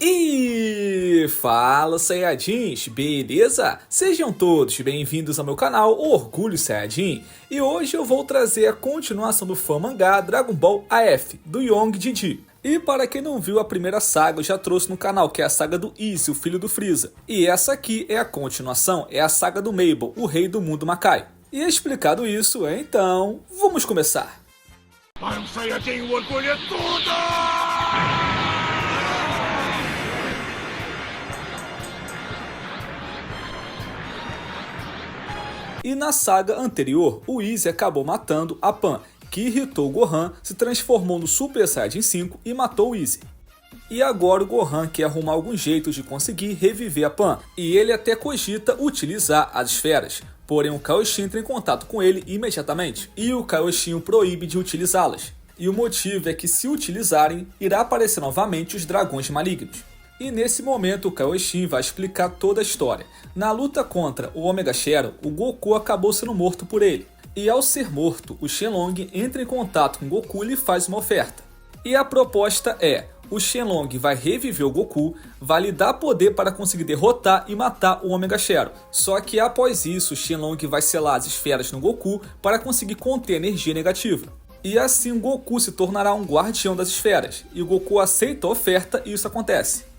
E fala, Saiyajins, beleza? Sejam todos bem-vindos ao meu canal Orgulho Saiyajin, e hoje eu vou trazer a continuação do fã mangá Dragon Ball AF, do Young Jiji. E para quem não viu a primeira saga, eu já trouxe no canal, que é a saga do Easy, o filho do Freeza. E essa aqui é a continuação, é a saga do Mabel, o rei do mundo Makai. E explicado isso, então, vamos começar. Para um Saiyajin, o orgulho é tudo! E na saga anterior, o Easy acabou matando a Pan, que irritou o Gohan, se transformou no Super Saiyajin 5 e matou o Easy. E agora o Gohan quer arrumar algum jeito de conseguir reviver a Pan, e ele até cogita utilizar as esferas. Porém o Kaioshin entra em contato com ele imediatamente, e o Kaioshin o proíbe de utilizá-las. E o motivo é que se utilizarem, irá aparecer novamente os dragões malignos. E nesse momento o Kaioshin vai explicar toda a história. Na luta contra o Omega Shadow, o Goku acabou sendo morto por ele. E ao ser morto, o Shenlong entra em contato com o Goku e lhe faz uma oferta. E a proposta é, o Shenlong vai reviver o Goku, vai lhe dar poder para conseguir derrotar e matar o Omega Shadow. Só que após isso, o Shenlong vai selar as esferas no Goku para conseguir conter a energia negativa. E assim o Goku se tornará um guardião das esferas. E o Goku aceita a oferta e isso acontece.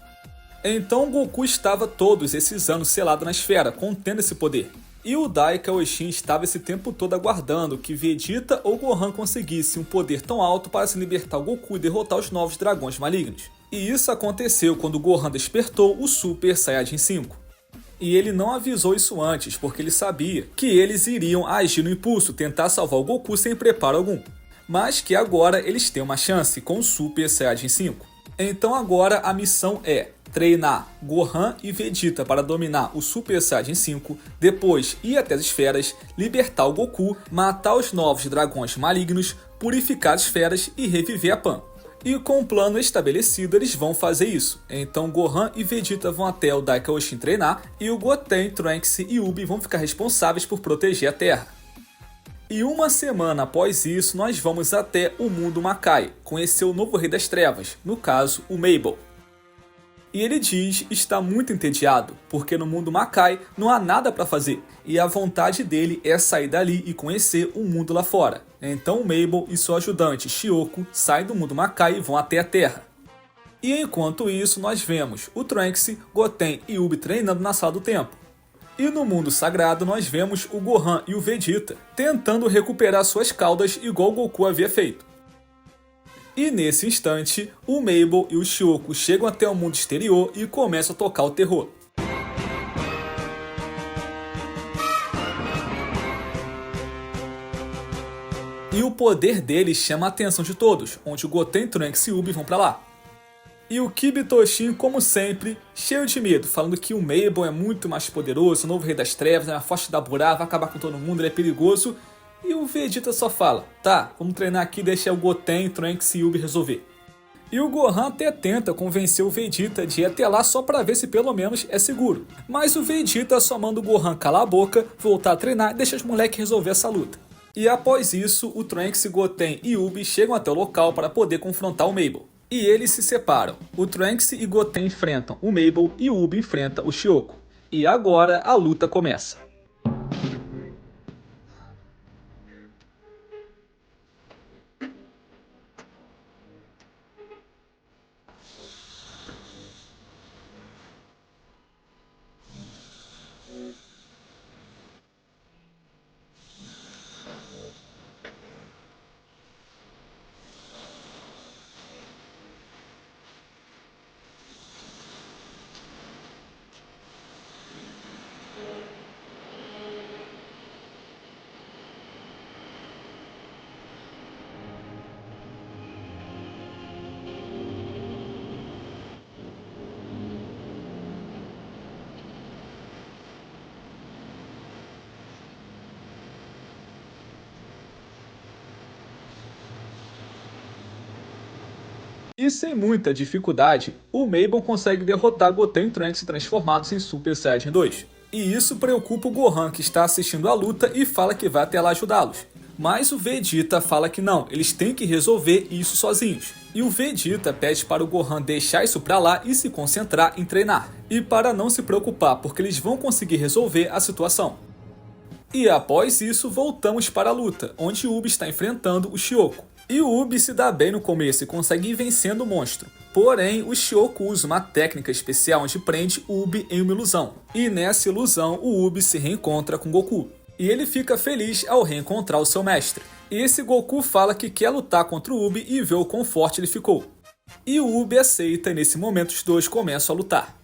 Então o Goku estava todos esses anos selado na esfera, contendo esse poder. E o Dai Kaioshin estava esse tempo todo aguardando que Vegeta ou Gohan conseguissem um poder tão alto para se libertar o Goku e derrotar os novos dragões malignos. E isso aconteceu quando Gohan despertou o Super Saiyajin 5. E ele não avisou isso antes, porque ele sabia que eles iriam agir no impulso, tentar salvar o Goku sem preparo algum. Mas que agora eles têm uma chance com o Super Saiyajin 5. Então agora a missão é treinar Gohan e Vegeta para dominar o Super Saiyajin 5, depois ir até as esferas, libertar o Goku, matar os novos dragões malignos, purificar as esferas e reviver a Pan. E com o plano estabelecido eles vão fazer isso. Então Gohan e Vegeta vão até o Dai Kaioshin treinar e o Goten, Trunks e Ubi vão ficar responsáveis por proteger a Terra. E uma semana após isso nós vamos até o mundo Makai, conhecer o novo Rei das Trevas, no caso o Mabel. E ele diz estar muito entediado, porque no mundo Makai não há nada para fazer, e a vontade dele é sair dali e conhecer o mundo lá fora. Então o Mabel e seu ajudante Shiyoko saem do mundo Makai e vão até a Terra. E enquanto isso nós vemos o Trunks, Goten e Ubi treinando na Sala do Tempo. E no mundo sagrado nós vemos o Gohan e o Vegeta tentando recuperar suas caudas igual o Goku havia feito. E nesse instante, o Mabel e o Shiyoko chegam até o mundo exterior e começam a tocar o terror. E o poder deles chama a atenção de todos, onde o Goten, Trunks e Ubi vão pra lá. E o Kibitoshin, como sempre, cheio de medo, falando que o Mabel é muito mais poderoso, o novo Rei das Trevas, é uma forte da Burá, vai acabar com todo mundo, ele é perigoso. E o Vegeta só fala, tá, vamos treinar aqui e deixar o Goten, Trunks e Ubi resolver. E o Gohan até tenta convencer o Vegeta de ir até lá só pra ver se pelo menos é seguro. Mas o Vegeta só manda o Gohan calar a boca, voltar a treinar e deixar os moleques resolver essa luta. E após isso, o Trunks, Goten e Ubi chegam até o local para poder confrontar o Mabel. E eles se separam. O Trunks e Goten enfrentam o Mabel e o Ubi enfrenta o Shiyoko. E agora a luta começa. E sem muita dificuldade, o Mabel consegue derrotar Goten e Trunks transformados em Super Saiyajin 2. E isso preocupa o Gohan, que está assistindo a luta e fala que vai até lá ajudá-los. Mas o Vegeta fala que não, eles têm que resolver isso sozinhos. E o Vegeta pede para o Gohan deixar isso pra lá e se concentrar em treinar. E para não se preocupar, porque eles vão conseguir resolver a situação. E após isso, voltamos para a luta, onde Ubi está enfrentando o Shioku. E o Ubi se dá bem no começo e consegue ir vencendo o monstro. Porém, o Shioku usa uma técnica especial onde prende o Ubi em uma ilusão. E nessa ilusão, o Ubi se reencontra com Goku. E ele fica feliz ao reencontrar o seu mestre. E esse Goku fala que quer lutar contra o Ubi e vê o quão forte ele ficou. E o Ubi aceita e nesse momento os dois começam a lutar.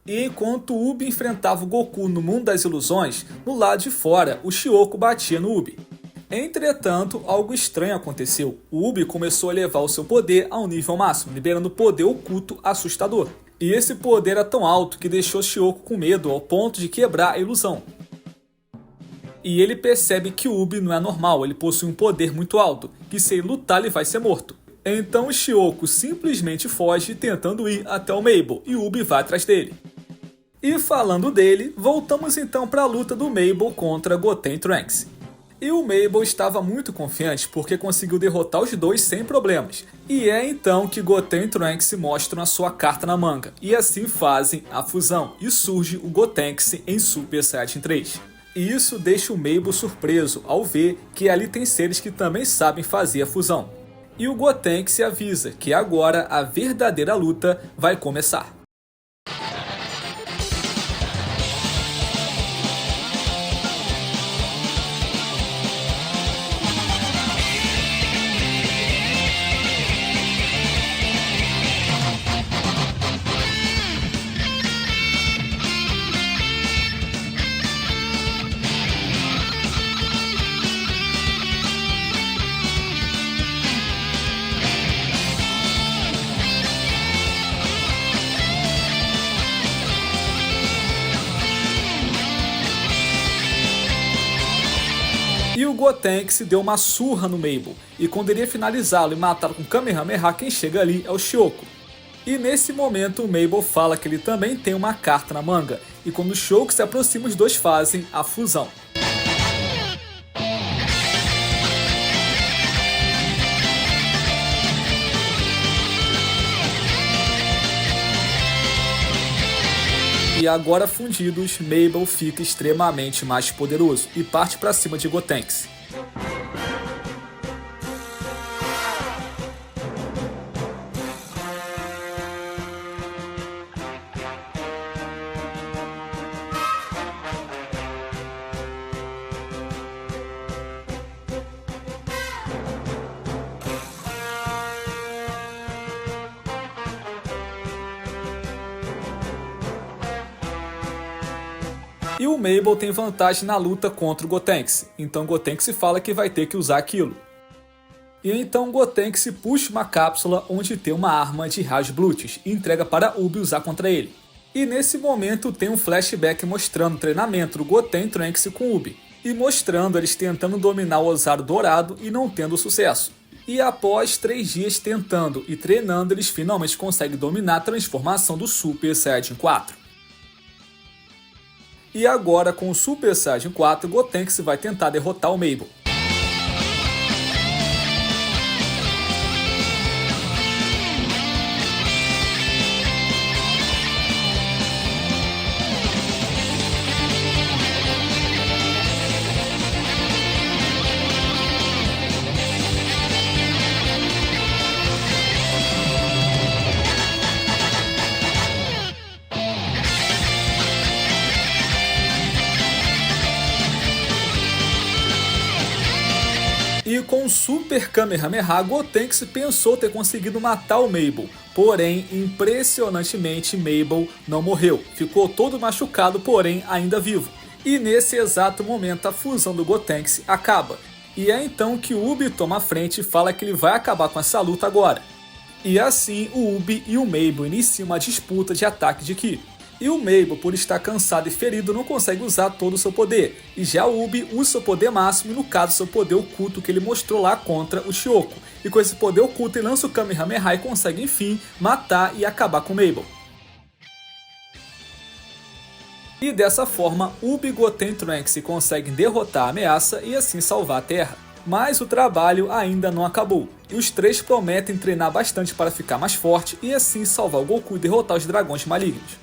E enquanto o Ubi enfrentava o Goku no mundo das ilusões, no lado de fora, o Shioku batia no Ubi. Entretanto, algo estranho aconteceu. O Ubi começou a elevar o seu poder ao nível máximo, liberando poder oculto assustador. E esse poder era tão alto que deixou Shioku com medo ao ponto de quebrar a ilusão. E ele percebe que o Ubi não é normal, ele possui um poder muito alto, que se ele lutar ele vai ser morto. Então o Shioku simplesmente foge tentando ir até o Mabel e o Ubi vai atrás dele. E falando dele, voltamos então para a luta do Mabel contra Goten Trunks. E o Mabel estava muito confiante porque conseguiu derrotar os dois sem problemas. E é então que Goten e Trunks mostram a sua carta na manga, e assim fazem a fusão, e surge o Gotenks em Super Saiyajin 3. E isso deixa o Mabel surpreso ao ver que ali tem seres que também sabem fazer a fusão. E o Gotenks avisa que agora a verdadeira luta vai começar. E o Gotenks deu uma surra no Mabel, e quando iria finalizá-lo e matá-lo com Kamehameha, quem chega ali é o Shioku. E nesse momento o Mabel fala que ele também tem uma carta na manga, e quando o Shioku se aproxima os dois fazem a fusão. E agora fundidos, Mabel fica extremamente mais poderoso e parte para cima de Gotenks. E o Mabel tem vantagem na luta contra o Gotenks, então Gotenks fala que vai ter que usar aquilo. E então Gotenks puxa uma cápsula onde tem uma arma de raios Bluetooth e entrega para Ubi usar contra ele. E nesse momento tem um flashback mostrando o treinamento do Goten Trunks com Ubi, e mostrando eles tentando dominar o Ozaru Dourado e não tendo sucesso. E após 3 dias tentando e treinando, eles finalmente conseguem dominar a transformação do Super Saiyajin 4. E agora, com o Super Saiyajin 4, Gotenks vai tentar derrotar o Mabel. com o Super Kamehameha, Gotenks pensou ter conseguido matar o Mabel. Porém, impressionantemente, Mabel não morreu. Ficou todo machucado, porém ainda vivo. E nesse exato momento, a fusão do Gotenks acaba. E é então que o Ubi toma a frente e fala que ele vai acabar com essa luta agora. E assim, o Ubi e o Mabel iniciam uma disputa de ataque de Ki. E o Mabel, por estar cansado e ferido, não consegue usar todo o seu poder. E já o Ubi usa seu poder máximo, e no caso seu poder oculto que ele mostrou lá contra o Shiyoko. E com esse poder oculto ele lança o Kamehameha e consegue enfim matar e acabar com o Mabel. E dessa forma, Ubi, Goten e Trunks conseguem derrotar a ameaça e assim salvar a Terra. Mas o trabalho ainda não acabou, e os três prometem treinar bastante para ficar mais forte e assim salvar o Goku e derrotar os dragões malignos.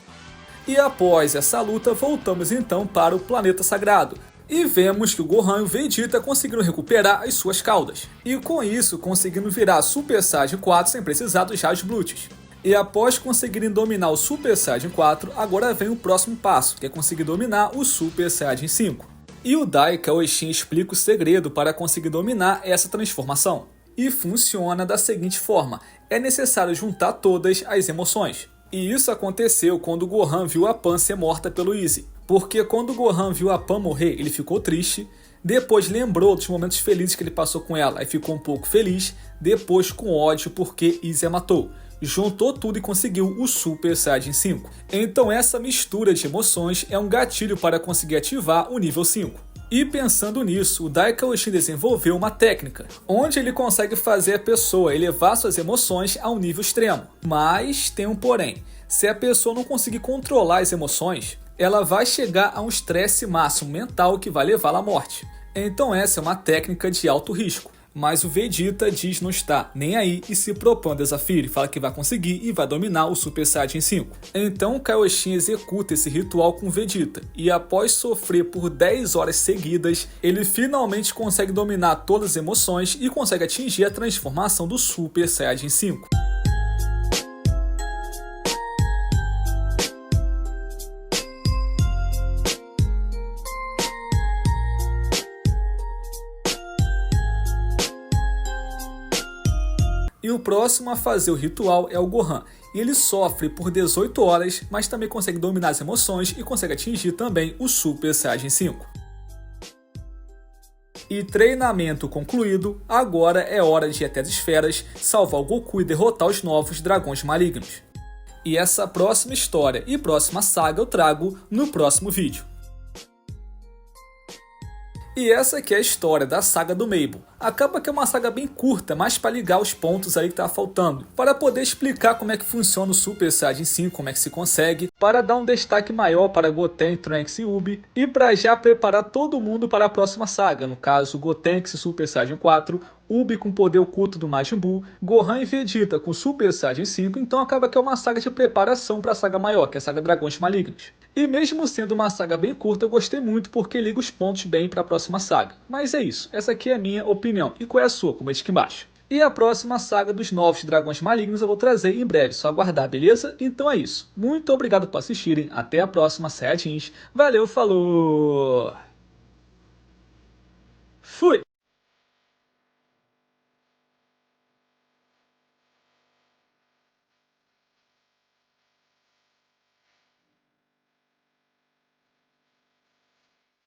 E após essa luta, voltamos então para o Planeta Sagrado, e vemos que o Gohan e o Vegeta conseguiram recuperar as suas caudas, e com isso conseguindo virar Super Saiyajin 4 sem precisar dos raios Bluetooth. E após conseguirem dominar o Super Saiyajin 4, agora vem o próximo passo, que é conseguir dominar o Super Saiyajin 5. E o Daika Oshin explica o segredo para conseguir dominar essa transformação. E funciona da seguinte forma: é necessário juntar todas as emoções. E isso aconteceu quando o Gohan viu a Pan ser morta pelo Easy. Porque quando o Gohan viu a Pan morrer, ele ficou triste. Depois lembrou dos momentos felizes que ele passou com ela e ficou um pouco feliz. Depois com ódio porque Easy a matou. Juntou tudo e conseguiu o Super Saiyajin 5. Então essa mistura de emoções é um gatilho para conseguir ativar o nível 5. E pensando nisso, o Daika Oshin desenvolveu uma técnica, onde ele consegue fazer a pessoa elevar suas emoções a um nível extremo. Mas tem um porém: se a pessoa não conseguir controlar as emoções, ela vai chegar a um estresse máximo mental que vai levá-la à morte. Então essa é uma técnica de alto risco. Mas o Vegeta diz não estar nem aí e se propõe ao desafio. Ele fala que vai conseguir e vai dominar o Super Saiyajin 5. Então o Kaioshin executa esse ritual com o Vegeta, e após sofrer por 10 horas seguidas, ele finalmente consegue dominar todas as emoções e consegue atingir a transformação do Super Saiyajin 5. E o próximo a fazer o ritual é o Gohan, e ele sofre por 18 horas, mas também consegue dominar as emoções e consegue atingir também o Super Saiyajin 5. E treinamento concluído, agora é hora de ir até as esferas, salvar o Goku e derrotar os novos dragões malignos. E essa próxima história e próxima saga eu trago no próximo vídeo. E essa aqui é a história da saga do Mabel. Acaba que é uma saga bem curta, mas para ligar os pontos aí que tá faltando, para poder explicar como é que funciona o Super Saiyajin 5, como é que se consegue, para dar um destaque maior para Goten, Trunks e Ubi, e para já preparar todo mundo para a próxima saga, no caso Gotenks e Super Saiyajin 4, Ubi com o poder oculto do Majin Buu, Gohan e Vegeta com Super Saiyajin 5, então acaba que é uma saga de preparação para a saga maior, que é a saga Dragões Malignos. E mesmo sendo uma saga bem curta, eu gostei muito porque liga os pontos bem para a próxima saga. Mas é isso, essa aqui é a minha opinião. E qual é a sua? Comente aqui embaixo. E a próxima saga dos novos dragões malignos eu vou trazer em breve, só aguardar, beleza? Então é isso. Muito obrigado por assistirem, até a próxima, Saiyajins. Valeu, falou! Fui!